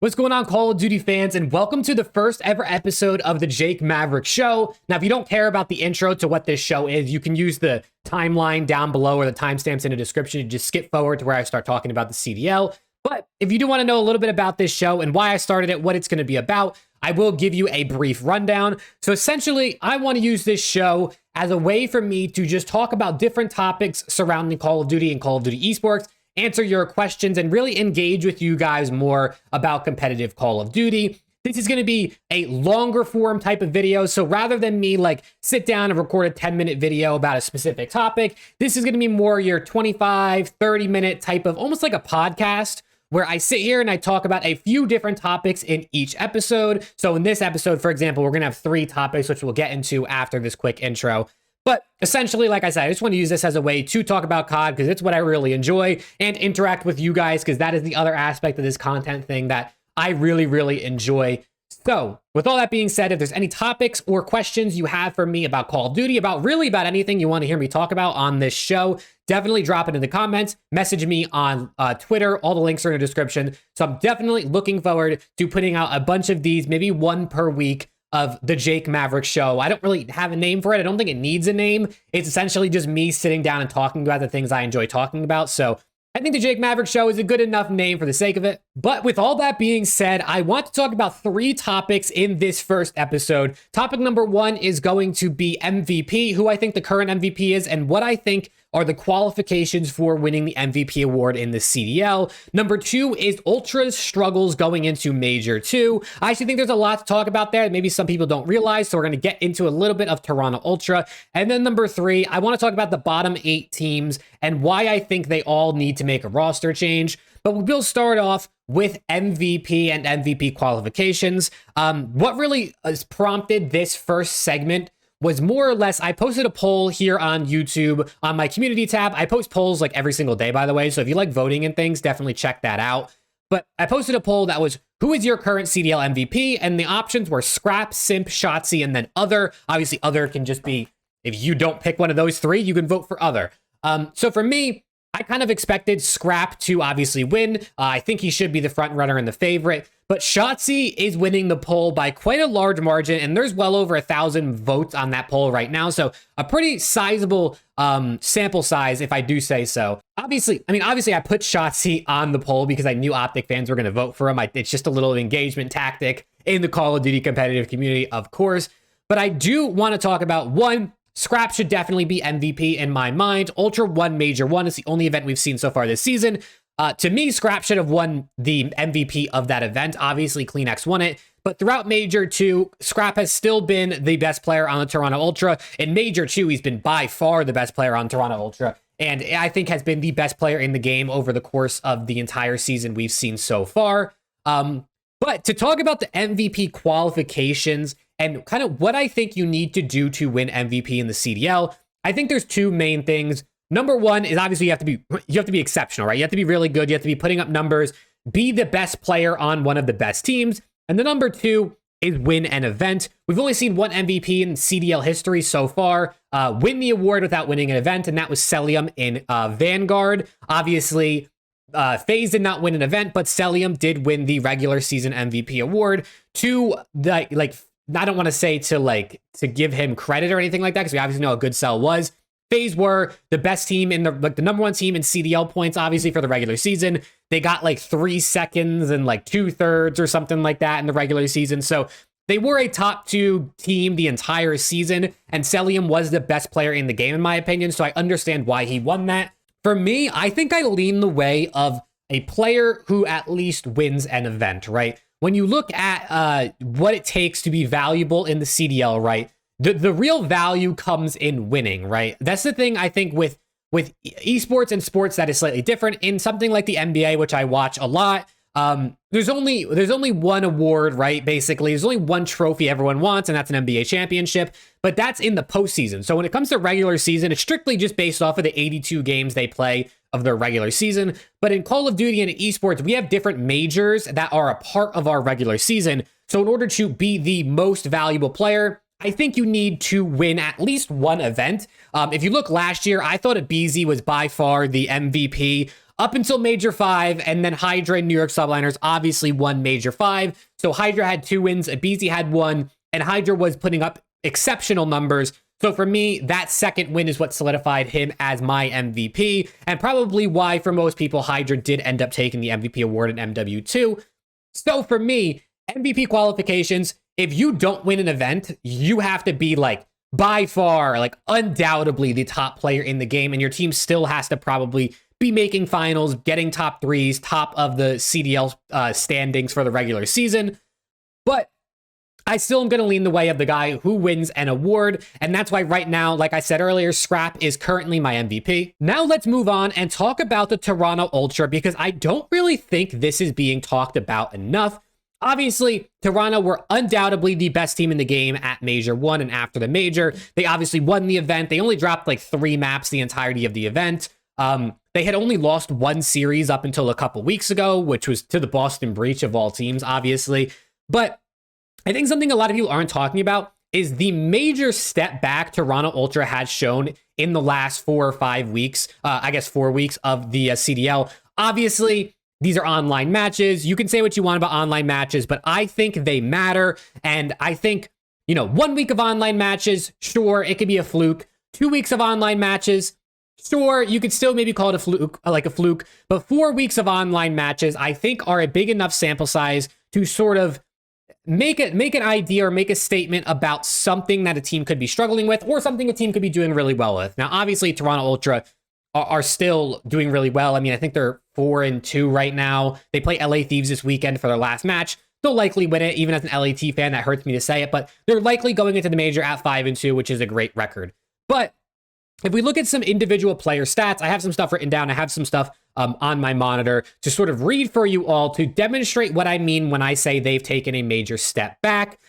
What's going on, Call of Duty fans, and welcome to the first ever episode of the Jake Maverik Show. Now, if you don't care about the intro to what this show is, you can use the timeline down below or the timestamps in the description to just skip forward to where I start talking about the CDL. But if you do want to know a little bit about this show and why I started it, what it's going to be about, I will give you a brief rundown. So essentially, I want to use this show as a way for me to just talk about different topics surrounding Call of Duty and Call of Duty esports, answer your questions, and really engage with you guys more about competitive Call of Duty. This is going to be a longer form type of video. So rather than me like sit down and record a 10-minute video about a specific topic, this is going to be more your 25, 30-minute type of almost like a podcast where I sit here and I talk about a few different topics in each episode. So in this episode, for example, we're going to have 3 topics, which we'll get into after this quick intro. But essentially, like I said, I just want to use this as a way to talk about COD because it's what I really enjoy and interact with you guys because that is the other aspect of this content thing that I really, really enjoy. So with all that being said, if there's any topics or questions you have for me about Call of Duty, about anything you want to hear me talk about on this show, definitely drop it in the comments, message me on Twitter. All the links are in the description. So I'm definitely looking forward to putting out a bunch of these, maybe one per week, of the Jake Maverik Show. I don't really have a name for it. I don't think it needs a name. It's essentially just me sitting down and talking about the things I enjoy talking about. So I think the Jake Maverik Show is a good enough name for the sake of it. But with all that being said, I want to talk about 3 topics in this first episode. Topic number 1 is going to be MVP, who I think the current MVP is, and what I think are the qualifications for winning the MVP award in the CDL. Number 2 is Ultra's struggles going into Major 2. I actually think there's a lot to talk about there that maybe some people don't realize, so we're going to get into a little bit of Toronto Ultra. And then number 3, I want to talk about the bottom 8 teams and why I think they all need to make a roster change. But we'll start off with MVP and MVP qualifications. What really has prompted this first segment was more or less, I posted a poll here on YouTube on my community tab. I post polls like every single day, by the way. So if you like voting and things, definitely check that out. But I posted a poll that was, who is your current CDL MVP? And the options were Scrap, Simp, Shotzzy, and then Other. Obviously, Other can just be, if you don't pick one of those 3, you can vote for Other. So for me, I kind of expected Scrap to obviously win. I think he should be the front runner and the favorite. But Shotzzy is winning the poll by quite a large margin, and there's well over 1,000 votes on that poll right now. So a pretty sizable sample size, if I do say so. Obviously, I put Shotzzy on the poll because I knew Optic fans were going to vote for him. It's just a little engagement tactic in the Call of Duty competitive community, of course. But I do want to talk about, one, Scrap should definitely be MVP in my mind. Ultra won Major 1. It's the only event we've seen so far this season. To me, Scrap should have won the MVP of that event. Obviously, CleanX won it. But throughout Major 2, Scrap has still been the best player on the Toronto Ultra. In Major 2, he's been by far the best player on Toronto Ultra. And I think has been the best player in the game over the course of the entire season we've seen so far. But to talk about the MVP qualifications and kind of what I think you need to do to win MVP in the CDL, I think there's 2 main things. Number 1 is obviously you have to be exceptional, right? You have to be really good. You have to be putting up numbers, be the best player on one of the best teams. And the number 2 is win an event. We've only seen one MVP in CDL history so far win the award without winning an event, and that was Celium in Vanguard. Obviously, FaZe did not win an event, but Celium did win the regular season MVP award. To I don't want to say to give him credit or anything like that, because we obviously know how good Cell was. FaZe were the best team in the number 1 team in CDL points, obviously, for the regular season. They got 3 seconds and 2/3 or something like that in the regular season. So they were a top 2 team the entire season, and Celium was the best player in the game, in my opinion. So I understand why he won that. For me, I think I lean the way of a player who at least wins an event, right? When you look at what it takes to be valuable in the CDL, right? The real value comes in winning, right? That's the thing I think with esports and sports that is slightly different. In something like the NBA, which I watch a lot, there's only one award, right? Basically, there's only one trophy everyone wants, and that's an NBA championship. But that's in the postseason. So when it comes to regular season, it's strictly just based off of the 82 games they play of their regular season. But in Call of Duty and esports, we have different majors that are a part of our regular season. So in order to be the most valuable player, I think you need to win at least one event. If you look last year, I thought aBeZy was by far the MVP up until Major 5, and then Hydra and New York Subliners obviously won Major 5. So Hydra had 2 wins, aBeZy had 1, and Hydra was putting up exceptional numbers. So for me, that second win is what solidified him as my MVP, and probably why for most people, Hydra did end up taking the MVP award in MW2. So for me, MVP qualifications, if you don't win an event, you have to be like by far, like undoubtedly the top player in the game, and your team still has to probably be making finals, getting top 3s, top of the CDL standings for the regular season. But I still am going to lean the way of the guy who wins an award, and that's why right now, like I said earlier, Scrap is currently my MVP. Now let's move on and talk about the Toronto Ultra, because I don't really think this is being talked about enough. Obviously, Toronto were undoubtedly the best team in the game at Major 1 and after the Major. They obviously won the event. They only dropped like 3 maps the entirety of the event. They had only lost 1 series up until a couple weeks ago, which was to the Boston Breach of all teams, obviously. But I think something a lot of you aren't talking about is the major step back Toronto Ultra has shown in the last 4 or 5 weeks, I guess 4 weeks of the CDL. Obviously, these are online matches. You can say what you want about online matches, but I think they matter. And I think, 1 week of online matches, sure, it could be a fluke. 2 weeks of online matches, sure, you could still maybe call it a fluke, but 4 weeks of online matches, I think, are a big enough sample size to sort of make an idea or make a statement about something that a team could be struggling with or something a team could be doing really well with. Now, obviously, Toronto Ultra are still doing really well. I mean, I think they're 4-2 right now. They play LA Thieves this weekend for their last match. They'll likely win it. Even as an LAT fan, that hurts me to say it, but they're likely going into the Major at 5-2, which is a great record. But if we look at some individual player stats, I have some stuff written down. I have some stuff on my monitor to sort of read for you all to demonstrate what I mean when I say they've taken a major step back.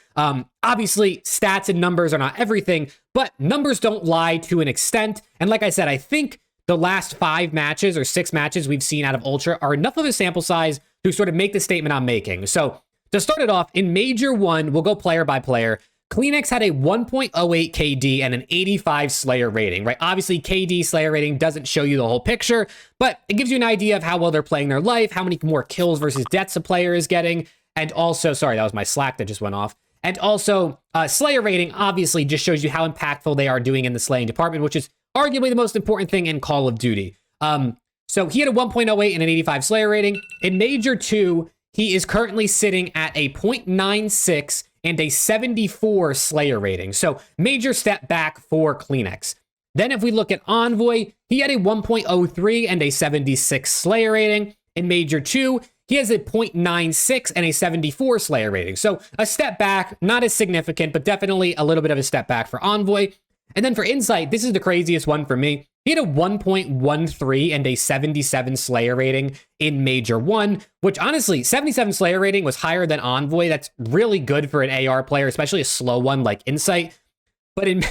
Obviously, stats and numbers are not everything, but numbers don't lie to an extent. And like I said, I think the last 5 matches or 6 matches we've seen out of Ultra are enough of a sample size to sort of make the statement I'm making. So to start it off, in Major 1, we'll go player by player. Kleenex had a 1.08 KD and an 85 Slayer rating, right? Obviously, KD Slayer rating doesn't show you the whole picture, but it gives you an idea of how well they're playing their life, how many more kills versus deaths a player is getting, and also, sorry, that was my Slack that just went off. And also, Slayer rating obviously just shows you how impactful they are doing in the slaying department, which is arguably the most important thing in Call of Duty. So he had a 1.08 and an 85 Slayer rating. In Major 2, he is currently sitting at a 0.96 and a 74 Slayer rating. So major step back for Kleenex. Then if we look at Envoy, he had a 1.03 and a 76 Slayer rating. In Major 2, he has a 0.96 and a 74 Slayer rating. So a step back, not as significant, but definitely a little bit of a step back for Envoy. And then for Insight, this is the craziest one for me. He had a 1.13 and a 77 Slayer rating in Major 1, which honestly, 77 Slayer rating was higher than Envoy. That's really good for an AR player, especially a slow one like Insight. But in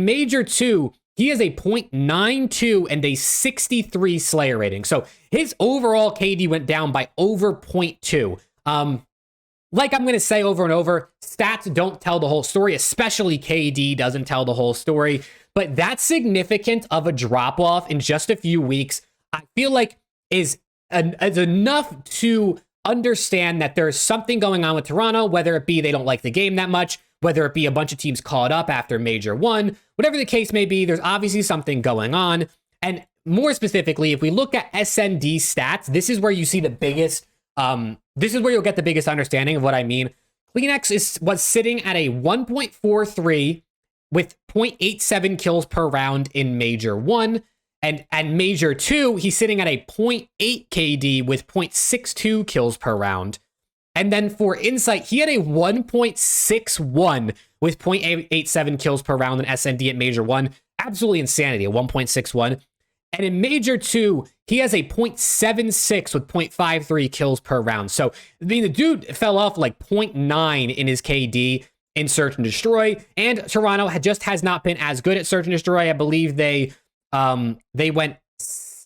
Major 2, he has a 0.92 and a 63 Slayer rating. So his overall KD went down by over 0.2. Like I'm going to say over and over, stats don't tell the whole story, especially KD doesn't tell the whole story. But that's significant of a drop-off in just a few weeks, I feel like is enough to understand that there's something going on with Toronto, whether it be they don't like the game that much, whether it be a bunch of teams caught up after Major 1, whatever the case may be, there's obviously something going on. And more specifically, if we look at SND stats, this is where you see the biggest, this is where you'll get the biggest understanding of what I mean. Kleenex was sitting at a 1.43 with 0.87 kills per round in Major 1. And at Major 2, he's sitting at a 0.8 KD with 0.62 kills per round. And then for Insight, he had a 1.61 with 0.87 kills per round in SND at Major 1. Absolutely insanity, a 1.61. And in Major 2, he has a 0.76 with 0.53 kills per round. So, I mean, the dude fell off like 0.9 in his KD in Search and Destroy. And Toronto has not been as good at Search and Destroy. I believe they went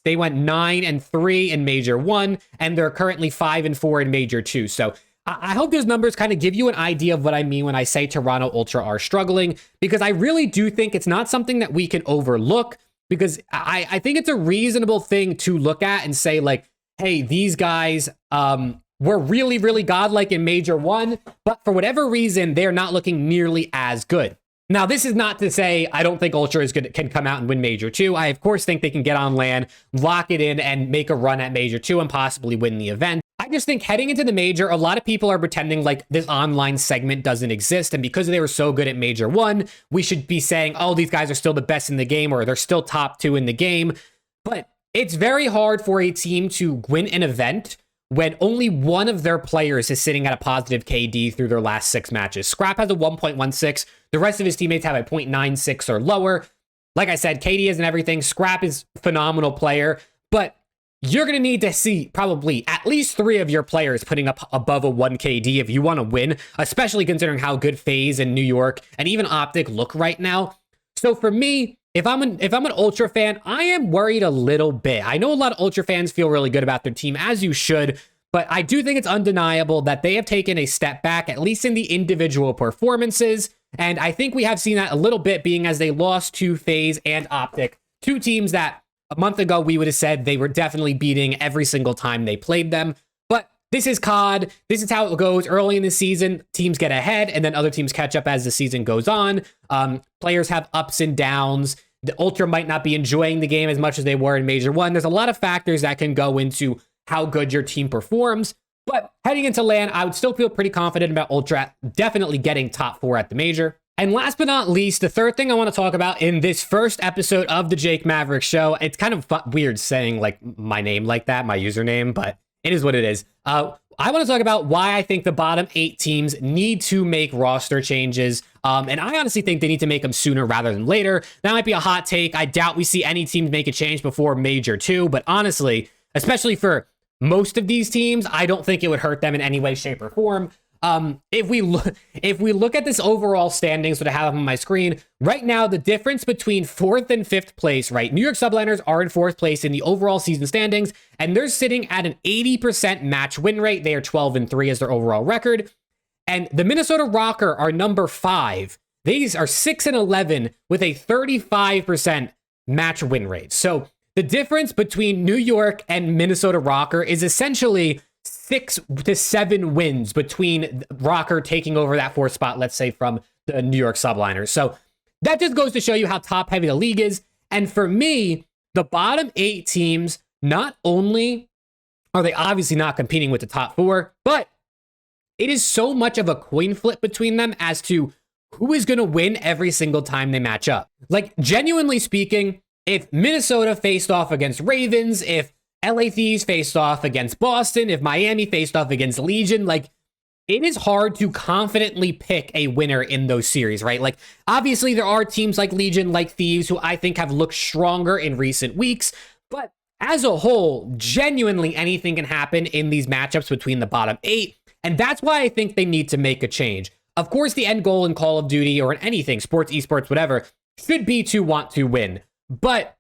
9-3 in Major 1, and they're currently 5-4 in Major 2. So I hope those numbers kind of give you an idea of what I mean when I say Toronto Ultra are struggling, because I really do think it's not something that we can overlook, because I think it's a reasonable thing to look at and say, like, hey, these guys were really, really godlike in Major 1, but for whatever reason, they're not looking nearly as good. Now, this is not to say I don't think Ultra can come out and win Major 2. I, of course, think they can get on land, lock it in, and make a run at Major 2 and possibly win the event. I just think heading into the Major, a lot of people are pretending like this online segment doesn't exist, and because they were so good at Major 1, we should be saying, oh, these guys are still the best in the game, or they're still top 2 in the game. But it's very hard for a team to win an event when only one of their players is sitting at a positive KD through their last 6 matches. Scrap has a 1.16. The rest of his teammates have a 0.96 or lower. Like I said, KD isn't everything. Scrap is a phenomenal player, but you're going to need to see probably at least 3 of your players putting up above a 1 KD if you want to win, especially considering how good FaZe and New York and even Optic look right now. So for me, if I'm an Ultra fan, I am worried a little bit. I know a lot of Ultra fans feel really good about their team, as you should, but I do think it's undeniable that they have taken a step back, at least in the individual performances. And I think we have seen that a little bit, being as they lost to FaZe and Optic, 2 teams that a month ago we would have said they were definitely beating every single time they played them. But this is COD. This is how it goes early in the season. Teams get ahead, and then other teams catch up as the season goes on. Players have ups and downs. The Ultra might not be enjoying the game as much as they were in Major 1. There's a lot of factors that can go into how good your team performs. But heading into LAN, I would still feel pretty confident about Ultra definitely getting top 4 at the Major. And last but not least, the third thing I want to talk about in this first episode of the Jake Maverik Show, it's kind of weird saying like my name like that, my username, but it is what it is. I want to talk about why I think the bottom 8 teams need to make roster changes. And I honestly think they need to make them sooner rather than later. That might be a hot take. I doubt we see any teams make a change before Major 2, but honestly, especially for most of these teams, I don't think it would hurt them in any way, shape, or form. If we look at this overall standings that I have on my screen right now, the difference between 4th and 5th place, right? New York Subliners are in 4th place in the overall season standings, and they're sitting at an 80% match win rate. They are 12-3 as their overall record. And the Minnesota Rokkr are number 5. These are 6-11 with a 35% match win rate. So the difference between New York and Minnesota Rokkr is essentially 6 to 7 wins between Rokkr taking over that 4th spot, let's say, from the New York Subliners. So that just goes to show you how top heavy the league is. And for me, the bottom 8 teams, not only are they obviously not competing with the top 4, but it is so much of a coin flip between them as to who is going to win every single time they match up. Like, genuinely speaking, if Minnesota faced off against Ravens, if LA Thieves faced off against Boston, if Miami faced off against Legion, like, it is hard to confidently pick a winner in those series, right? Like, obviously there are teams like Legion, like Thieves, who I think have looked stronger in recent weeks, but as a whole, genuinely anything can happen in these matchups between the bottom 8, and that's why I think they need to make a change. Of course, the end goal in Call of Duty or in anything, sports, esports, whatever, should be to want to win, but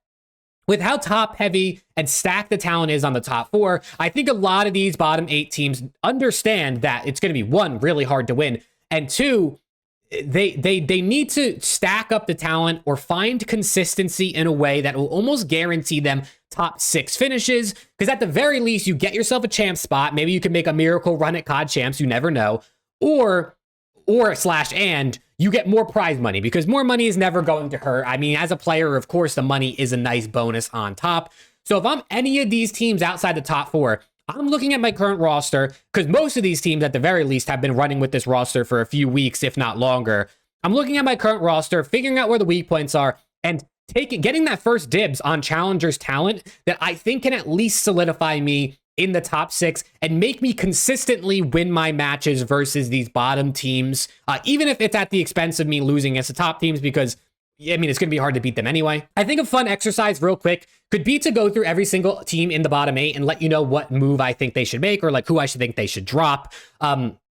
with how top heavy and stacked the talent is on the top 4, I think a lot of these bottom 8 teams understand that it's going to be, 1, really hard to win, and 2, they need to stack up the talent or find consistency in a way that will almost guarantee them top 6 finishes, because at the very least, you get yourself a champ spot. Maybe you can make a miracle run at COD Champs, you never know, or you get more prize money, because more money is never going to hurt. I mean, as a player, of course, the money is a nice bonus on top. So if I'm any of these teams outside the top 4, I'm looking at my current roster, because most of these teams at the very least have been running with this roster for a few weeks, if not longer. I'm looking at my current roster, figuring out where the weak points are, and getting that first dibs on challengers talent that I think can at least solidify me in the top 6 and make me consistently win my matches versus these bottom teams, even if it's at the expense of me losing against the top teams, because I mean, it's going to be hard to beat them anyway. I think a fun exercise real quick could be to go through every single team in the bottom 8 and let you know what move I think they should make, or like who I should think they should drop.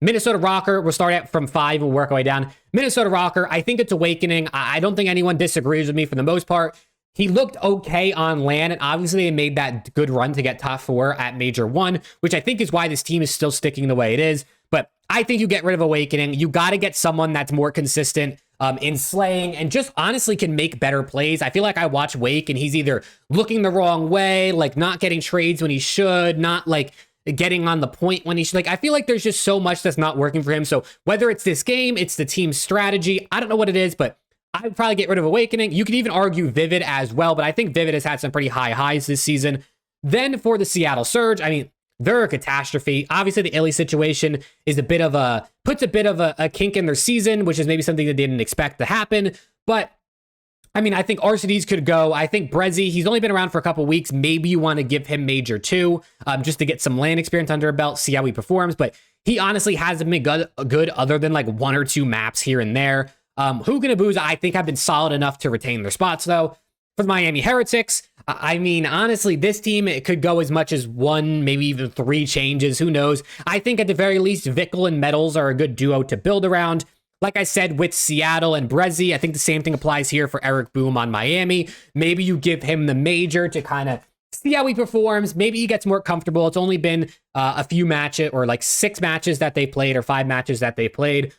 Minnesota Rokkr, we'll start at from 5 and work our way down. Minnesota Rokkr, I think it's Awakening. I don't think anyone disagrees with me for the most part. He looked okay on land, and obviously they made that good run to get top 4 at Major 1, which I think is why this team is still sticking the way it is. But I think you get rid of Awakening. You got to get someone that's more consistent in slaying and just honestly can make better plays. I feel like I watch Wake and he's either looking the wrong way, like not getting trades when he should, not like getting on the point when he should. Like, I feel like there's just so much that's not working for him. So whether it's this game, it's the team's strategy, I don't know what it is, but I would probably get rid of Awakening. You could even argue Vivid as well, but I think Vivid has had some pretty high highs this season. Then for the Seattle Surge, I mean, they're a catastrophe. Obviously, the Illy situation is puts a bit of a kink in their season, which is maybe something that they didn't expect to happen. But I mean, I think RCDs could go. I think Brezzy, he's only been around for a couple weeks. Maybe you want to give him Major 2 just to get some land experience under a belt, see how he performs. But he honestly hasn't been good other than like 1 or 2 maps here and there. Hugin and Abuza, I think, have been solid enough to retain their spots, though. For the Miami Heretics, I mean, honestly, this team, it could go as much as 1, maybe even 3 changes. Who knows? I think at the very least, Vickle and Metals are a good duo to build around. Like I said, with Seattle and Brezzy, I think the same thing applies here for Eric Boom on Miami. Maybe you give him the Major to kind of see how he performs. Maybe he gets more comfortable. It's only been a few matches, or like 6 matches that they played, or 5 matches that they played.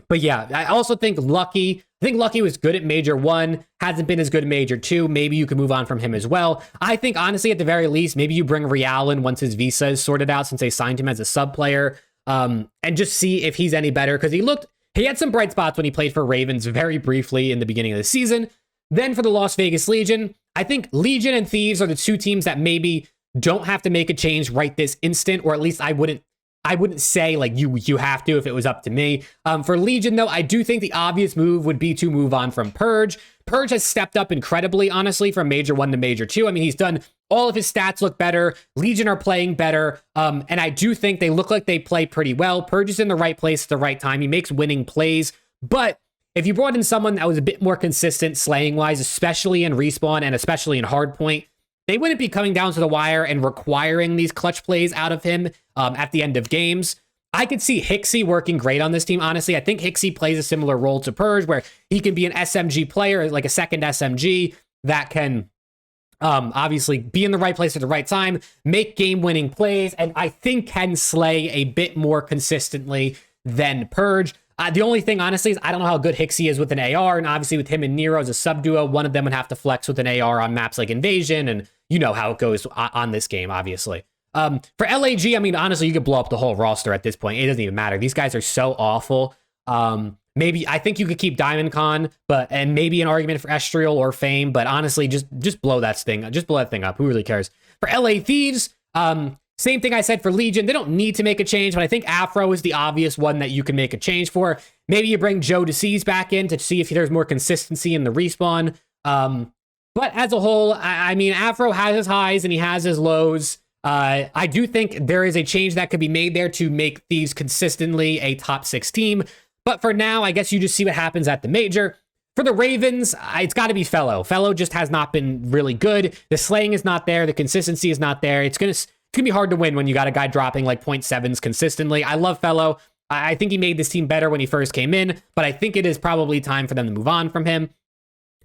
But yeah, I also think Lucky. I think Lucky was good at Major 1, hasn't been as good at Major 2. Maybe you can move on from him as well. I think, honestly, at the very least, maybe you bring Real in once his visa is sorted out, since they signed him as a sub player, and just see if he's any better, because he had some bright spots when he played for Ravens very briefly in the beginning of the season. Then for the Las Vegas Legion, I think Legion and Thieves are the 2 teams that maybe don't have to make a change right this instant, or at least I wouldn't say like you have to if it was up to me. For Legion, though, I do think the obvious move would be to move on from Purge. Purge has stepped up incredibly, honestly, from Major 1 to Major 2. I mean, he's done all of his stats look better. Legion are playing better. And I do think they look like they play pretty well. Purge is in the right place at the right time. He makes winning plays. But if you brought in someone that was a bit more consistent slaying-wise, especially in Respawn and especially in Hardpoint, they wouldn't be coming down to the wire and requiring these clutch plays out of him at the end of games. I could see Hixie working great on this team, honestly. I think Hixie plays a similar role to Purge, where he can be an SMG player, like a second SMG, that can obviously be in the right place at the right time, make game-winning plays, and I think can slay a bit more consistently than Purge. The only thing, honestly, is I don't know how good Hixie is with an AR, and obviously with him and Nero as a sub-duo, one of them would have to flex with an AR on maps like Invasion, and you know how it goes on this game, obviously. For LAG, I mean, honestly, you could blow up the whole roster at this point. It doesn't even matter. These guys are so awful. Maybe I think you could keep Diamond Con, and maybe an argument for Estriel or Fame, but honestly, just blow that thing. Just blow that thing up. Who really cares? For LA Thieves, same thing I said for Legion. They don't need to make a change, but I think Afro is the obvious one that you can make a change for. Maybe you bring Joe DeCease back in to see if there's more consistency in the respawn. But as a whole, I mean, Afro has his highs and he has his lows. I do think there is a change that could be made there to make Thieves consistently a top 6 team. But for now, I guess you just see what happens at the Major. For the Ravens, it's got to be Fellow. Fellow just has not been really good. The slaying is not there. The consistency is not there. It's going to be hard to win when you got a guy dropping like 0.7s consistently. I love Fellow. I think he made this team better when he first came in, but I think it is probably time for them to move on from him.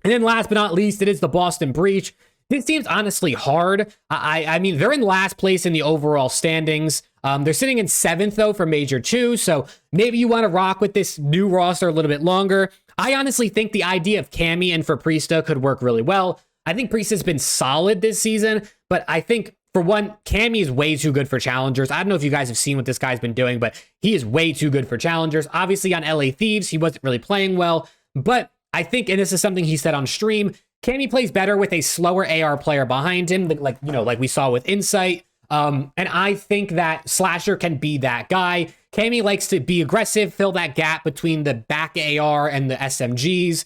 And then last but not least, it is the Boston Breach. This team's honestly hard. I mean, they're in last place in the overall standings. They're sitting in 7th, though, for Major 2, so maybe you want to rock with this new roster a little bit longer. I honestly think the idea of Cammy and for Priesta could work really well. I think Priesta's been solid this season, but I think, for one, Cammy is way too good for challengers. I don't know if you guys have seen what this guy's been doing, but he is way too good for challengers. Obviously, on LA Thieves, he wasn't really playing well, but I think, and this is something he said on stream, Cammy plays better with a slower AR player behind him, like we saw with Insight. And I think that Slasher can be that guy. Cammy likes to be aggressive, fill that gap between the back AR and the SMGs.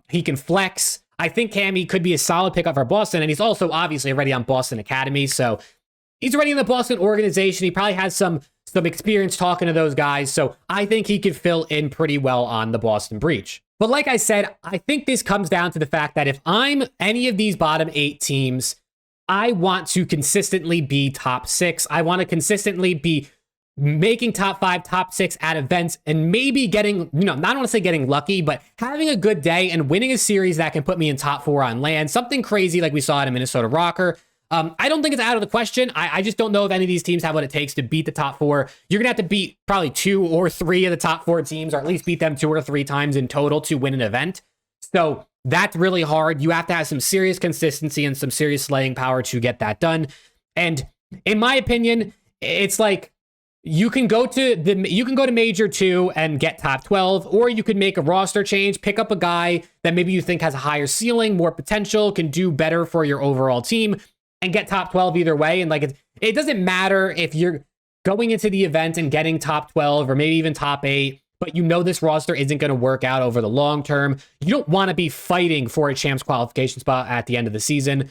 He can flex. I think Cammy could be a solid pickup for Boston, and he's also obviously already on Boston Academy, so he's already in the Boston organization. He probably has some experience talking to those guys, so I think he could fill in pretty well on the Boston Breach. But like I said, I think this comes down to the fact that if I'm any of these bottom 8 teams, I want to consistently be top 6. I want to consistently be making top 5, top 6 at events, and maybe getting, not want to say getting lucky, but having a good day and winning a series that can put me in top 4 on land. Something crazy like we saw at a Minnesota Rocker. I don't think it's out of the question. I just don't know if any of these teams have what it takes to beat the top 4. You're going to have to beat probably 2 or 3 of the top 4 teams, or at least beat them 2 or 3 times in total to win an event. So that's really hard. You have to have some serious consistency and some serious slaying power to get that done. And in my opinion, it's like, you can go to Major 2 and get top 12, or you could make a roster change, pick up a guy that maybe you think has a higher ceiling, more potential, can do better for your overall team, and get top 12 either way. And like, it doesn't matter if you're going into the event and getting top 12 or maybe even top 8, but you know this roster isn't going to work out over the long term. You don't want to be fighting for a champs qualification spot at the end of the season.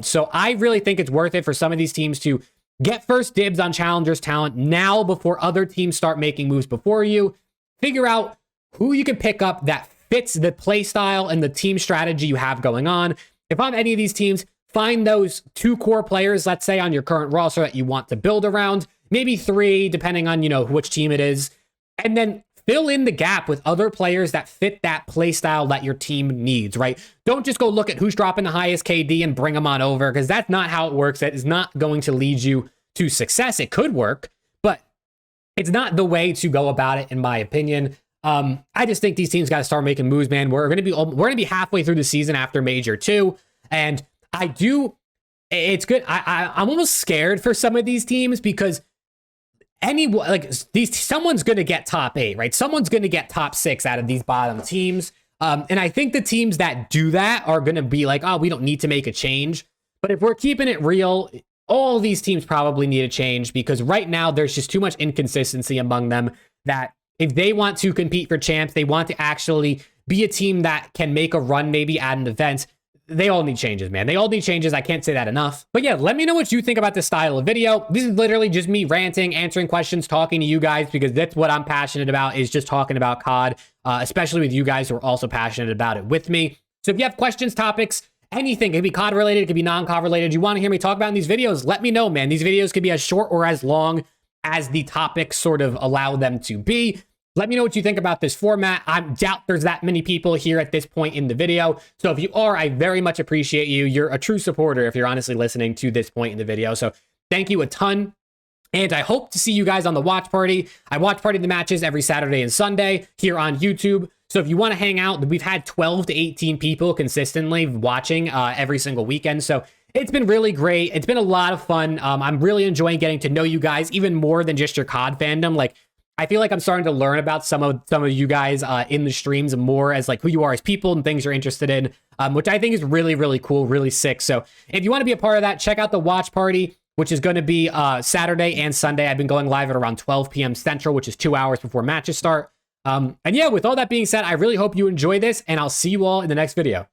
So I really think it's worth it for some of these teams to get first dibs on challengers talent now before other teams start making moves before you. Figure out who you can pick up that fits the play style and the team strategy you have going on. If I'm any of these teams, find those 2 core players, let's say, on your current roster that you want to build around, maybe 3, depending on, which team it is, and then fill in the gap with other players that fit that play style that your team needs, right? Don't just go look at who's dropping the highest KD and bring them on over, because that's not how it works. That is not going to lead you to success. It could work, but it's not the way to go about it, in my opinion. I just think these teams got to start making moves, man. We're gonna be halfway through the season after Major 2, and it's good. I'm almost scared for some of these teams because someone's going to get top 8, right? Someone's going to get top 6 out of these bottom teams. And I think the teams that do that are going to be like, oh, we don't need to make a change. But if we're keeping it real, all these teams probably need a change, because right now there's just too much inconsistency among them that if they want to compete for champs, they want to actually be a team that can make a run maybe at an event, they all need changes, man. They all need changes. I can't say that enough. But yeah, let me know what you think about this style of video. This is literally just me ranting, answering questions, talking to you guys, because that's what I'm passionate about, is just talking about COD, especially with you guys who are also passionate about it with me. So if you have questions, topics, anything, it could be COD related, it could be non-COD related, you want to hear me talk about in these videos, let me know, man. These videos could be as short or as long as the topics sort of allow them to be. Let me know what you think about this format. I doubt there's that many people here at this point in the video. So if you are, I very much appreciate you. You're a true supporter if you're honestly listening to this point in the video. So thank you a ton. And I hope to see you guys on the watch party. I watch party the matches every Saturday and Sunday here on YouTube. So if you want to hang out, we've had 12 to 18 people consistently watching every single weekend. So it's been really great. It's been a lot of fun. I'm really enjoying getting to know you guys even more than just your COD fandom. Like, I feel like I'm starting to learn about some of you guys in the streams more as like who you are as people and things you're interested in, which I think is really, really cool, really sick. So if you want to be a part of that, check out the watch party, which is going to be Saturday and Sunday. I've been going live at around 12 p.m. Central, which is 2 hours before matches start. And yeah, with all that being said, I really hope you enjoy this, and I'll see you all in the next video.